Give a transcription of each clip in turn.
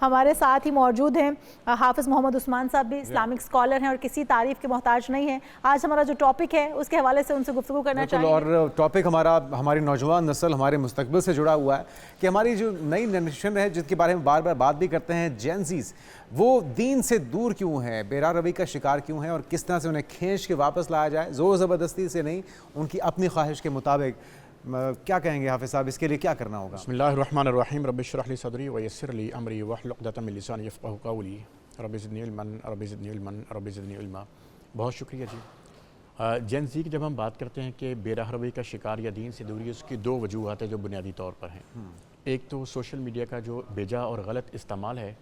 ہمارے ساتھ ہی موجود ہیں حافظ محمد عثمان صاحب بھی اسلامک اسکالر ہیں اور کسی تعریف کے محتاج نہیں ہیں۔ آج ہمارا جو ٹاپک ہے اس کے حوالے سے ان سے گفتگو کرنا چاہیے۔ اور ٹاپک ہماری نوجوان نسل ہمارے مستقبل سے جڑا ہوا ہے کہ ہماری جو نئی جنریشن ہے جس کے بارے میں بار بار بات بھی کرتے ہیں، جینزیز، وہ دین سے دور کیوں ہیں، بے راہ روی کا شکار کیوں ہیں، اور کس طرح سے انہیں کھینچ کے واپس لایا جائے، زور زبردستی سے نہیں، ان کی اپنی خواہش کے مطابق۔ کیا کہیں گے حافظ صاحب، اس کے لیے کیا کرنا ہوگا؟ بسم اللہ الرحمن الرحیم، رب اشرح لی صدری ویسر لی امری واحلل عقدۃ من لسانی یفقہوا قولی، رب زدنی علما رب زدنی علما رب زدنی علما۔ بہت شکریہ جی۔ جین زی کی جب ہم بات کرتے ہیں کہ بے راہ روی کا شکار یا دین سے دوری، اس کی دو وجوہات ہیں جو بنیادی طور پر ہیں۔ ایک تو سوشل میڈیا کا جو بیجا اور غلط استعمال ہے،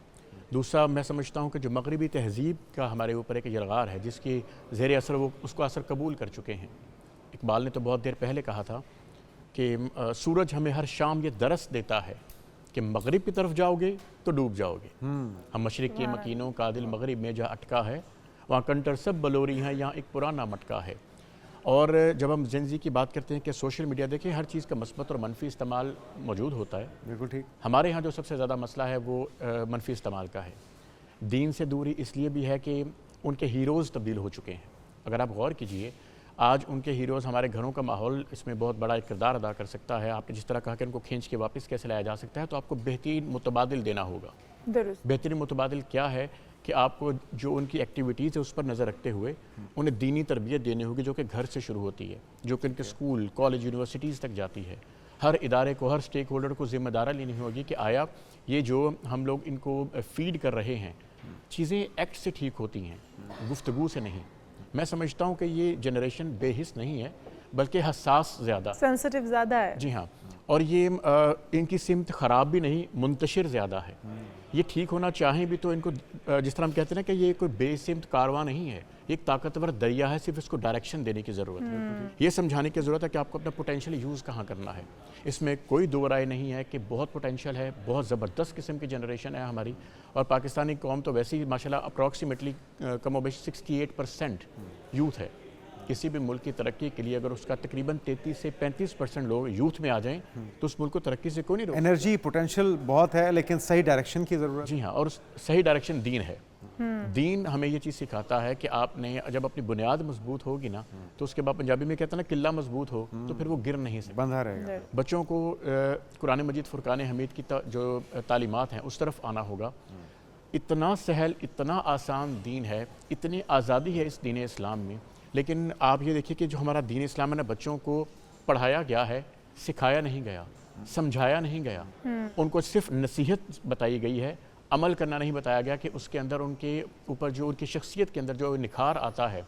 دوسرا میں سمجھتا ہوں کہ جو مغربی تہذیب کا ہمارے اوپر ایک یلغار ہے جس کی زیر اثر وہ اس کو اثر قبول کر چکے ہیں۔ اقبال نے تو بہت دیر پہلے کہا تھا کہ سورج ہمیں ہر شام یہ درس دیتا ہے کہ مغرب کی طرف جاؤ گے تو ڈوب جاؤ گے۔ ہم مشرق کے مکینوں کا دل مغرب میں جہاں اٹکا ہے، وہاں کنٹر سب بلوری ہیں، یہاں ایک پرانا مٹکا ہے۔ اور جب ہم جین زی کی بات کرتے ہیں کہ سوشل میڈیا، دیکھیں ہر چیز کا مثبت اور منفی استعمال موجود ہوتا ہے۔ بالکل ٹھیک۔ ہمارے ہاں جو سب سے زیادہ مسئلہ ہے وہ منفی استعمال کا ہے۔ دین سے دوری اس لیے بھی ہے کہ ان کے ہیروز تبدیل ہو چکے ہیں۔ اگر آپ غور کیجئے، آج ان کے ہیروز، ہمارے گھروں کا ماحول اس میں بہت بڑا ایک کردار ادا کر سکتا ہے۔ آپ نے جس طرح کہا کہ ان کو کھینچ کے واپس کیسے لایا جا سکتا ہے، تو آپ کو بہترین متبادل دینا ہوگا۔ درست۔ بہترین متبادل کیا ہے کہ آپ کو جو ان کی ایکٹیویٹیز ہے اس پر نظر رکھتے ہوئے انہیں دینی تربیت دینی ہوگی، جو کہ گھر سے شروع ہوتی ہے، جو کہ ان کے اسکول، کالج، یونیورسٹیز تک جاتی ہے۔ ہر ادارے کو، ہر اسٹیک ہولڈر کو ذمہ داری لینی ہوگی کہ آیا یہ جو ہم لوگ ان کو فیڈ کر رہے ہیں، چیزیں ایکٹ سے ٹھیک ہوتی ہیں، گفتگو سے نہیں۔ میں سمجھتا ہوں کہ یہ جنریشن بے حس نہیں ہے بلکہ حساس زیادہ، سینسٹیو زیادہ ہے۔ جی ہاں، اور یہ ان کی سمت خراب بھی نہیں، منتشر زیادہ ہے۔ یہ ٹھیک ہونا چاہیں بھی تو ان کو، جس طرح ہم کہتے ہیں نا کہ یہ کوئی بے سمت کارواں نہیں ہے، یہ ایک طاقتور دریا ہے، صرف اس کو ڈائریکشن دینے کی ضرورت ہے۔ یہ سمجھانے کی ضرورت ہے کہ آپ کو اپنا پوٹینشیل یوز کہاں کرنا ہے۔ اس میں کوئی دو رائے نہیں ہے کہ بہت پوٹینشیل ہے، بہت زبردست قسم کی جنریشن ہے ہماری، اور پاکستانی قوم تو ویسے ہی ماشاءاللہ اپروکسیمیٹلی کم و بیش 68% یوتھ ہے۔ کسی بھی ملک کی ترقی کے لیے اگر اس کا تقریباً 33 سے 35% لوگ یوتھ میں آ جائیں تو اس ملک کو ترقی سے کوئی نہیں روک۔ انرجی، پوٹینشیل بہت ہے، لیکن صحیح ڈائریکشن کی ضرورت۔ جی ہاں، اور صحیح ڈائریکشن دین ہے۔ دین ہمیں یہ چیز سکھاتا ہے کہ آپ نے جب اپنی بنیاد مضبوط ہوگی نا، تو اس کے بعد پنجابی میں کہتا ہے نا قلعہ مضبوط ہو تو پھر وہ گر نہیں سکتا، بندھا رہے گا۔ بچوں کو قرآن مجید فرقان حمید کی جو تعلیمات ہیں اس طرف آنا ہوگا۔ اتنا سہل، اتنا آسان دین ہے، اتنی آزادی ہے اس دین اسلام میں، لیکن آپ یہ دیکھیے کہ جو ہمارا دین اسلام ہے نا، بچوں کو پڑھایا گیا ہے، سکھایا نہیں گیا، سمجھایا نہیں گیا، ان کو صرف نصیحت بتائی گئی ہے، عمل کرنا نہیں بتایا گیا کہ اس کے اندر ان کے اوپر جو ان کی شخصیت کے اندر جو نکھار آتا ہے۔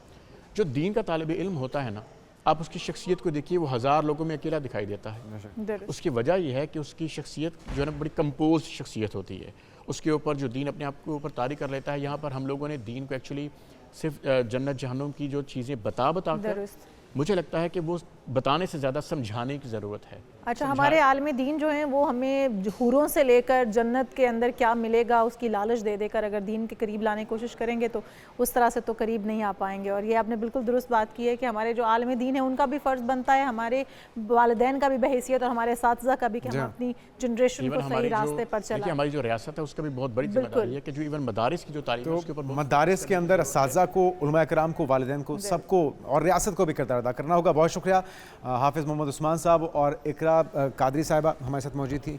جو دین کا طالب علم ہوتا ہے نا، آپ اس کی شخصیت کو دیکھیے، وہ ہزار لوگوں میں اکیلا دکھائی دیتا ہے۔ اس کی وجہ یہ ہے کہ اس کی شخصیت جو ہے نا بڑی کمپوز شخصیت ہوتی ہے، اس کے اوپر جو دین اپنے آپ کے اوپر طاری کر لیتا ہے۔ یہاں پر ہم لوگوں نے دین کو ایکچولی صرف جنت جہنم کی جو چیزیں بتا کر، مجھے لگتا ہے کہ وہ بتانے سے زیادہ سمجھانے کی ضرورت ہے۔ اچھا، ہمارے عالم دین جو ہیں وہ ہمیں حوروں سے لے کر جنت کے اندر کیا ملے گا اس کی لالچ دے دے کر اگر دین کے قریب لانے کی کوشش کریں گے تو اس طرح سے تو قریب نہیں آ پائیں گے۔ اور یہ آپ نے بالکل درست بات کی ہے کہ ہمارے جو عالم دین ہیں ان کا بھی فرض بنتا ہے، ہمارے والدین کا بھی بحیثیت اور ہمارے اساتذہ کا بھی، کہ ہم اپنی جنریشن کو صحیح راستے پر چلائیں۔ ہماری جو ریاست ہے اس کا بھی بہت بڑی ذمہ داری ہے کہ جو ایون مدارس کی جو تعلیم ہے اس کے اوپر مدارس کے اندر اساتذہ کو، علماء کرام کو، والدین کو، سب کو اور ریاست کو بھی کردار ادا کرنا ہوگا۔ بہت شکریہ حافظ محمد عثمان صاحب، اور اقرا قادری صاحبہ ہمارے ساتھ موجود تھی۔